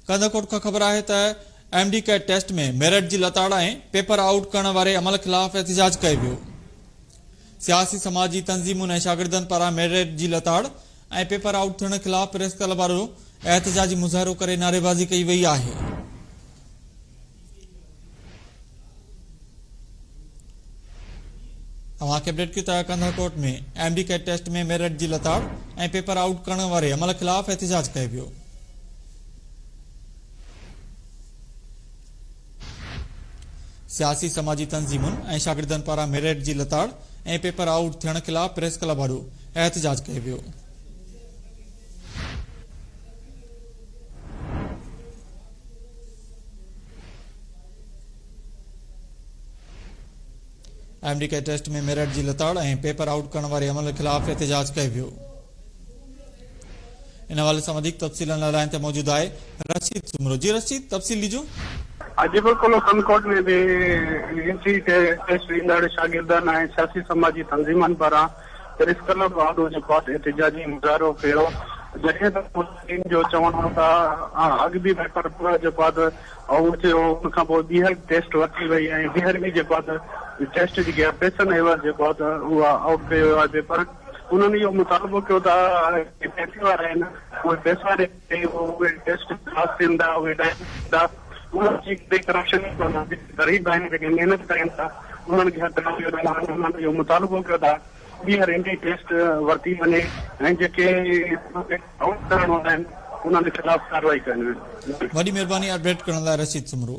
कंदकोट का खबर है तो एमडी कैट टेस्ट में मेरिट की लताड़ पेपर आउट करण वाले अमल खिलाफ एहतजाज किया वो। सियासी समाजी तंजीमुन और शागिर्दन पारा मेरिट की लताड़ और पेपर आउट थियण खिलाफ प्रेस क्लब वारो एहतजाजी मुजाहरो करे नारेबाजी कई वही है। अपडेट की तरह कंदकोट में एमडी कैट टेस्ट में मेरिट की लताड़ और पेपर आउट करण वाले अमल खिलाफ एहतजाज किया वो। सियासी समाजी तंजीमुन और शागिर्दन पारा मेरिट की लताड़ और पेपर आउट थियण खिलाफ प्रेस क्लब वारो एहतजाज किया वो। एमडी के टेस्ट में मेरिट की लताड़ और पेपर आउट करण वाले अमल खिलाफ एहतजाज किया वो। इन हवाले से वधीक तफसील लाइन ते मौजूद है रशीद सुमरो। जी रशीद, तफसील लीजो। अॼु बि कंदकोट में भी एमसी टेस्ट ईंदड़ शागिर्दन ऐं सियासी समाजी तंजीमन पारां प्रेस क्लब वारो एहतजाजी मुज़ाहिरो कयो। जॾहिं त जो चवणु हो त अॻु बि पेपर आउट थियो, उनखां पोइ ॿीहर टेस्ट वरिती वई ऐं ॿीहर बि टेस्ट जी पैसनि एवज उहा आउट कयो वियो आहे पेपर। उन्होंने इहो मुतालबो कयो त पैसे वारा आहिनि उहे पैसा ॾे उहे टेस्ट पास थींदा, उहे करप्शन गरीब आहिनि जेके महिनत कनि था उन्हनि खे उन्हनि इहो मुतालबो कयो था ॿीहर इंडी टेस्ट वरिती वञे ऐं जेके आउट करण वारा आहिनि उन्हनि जे खिलाफ़ कार्रवाई कनि। वॾी महिरबानी अपडेट करण लाइ रशीद सुमरो।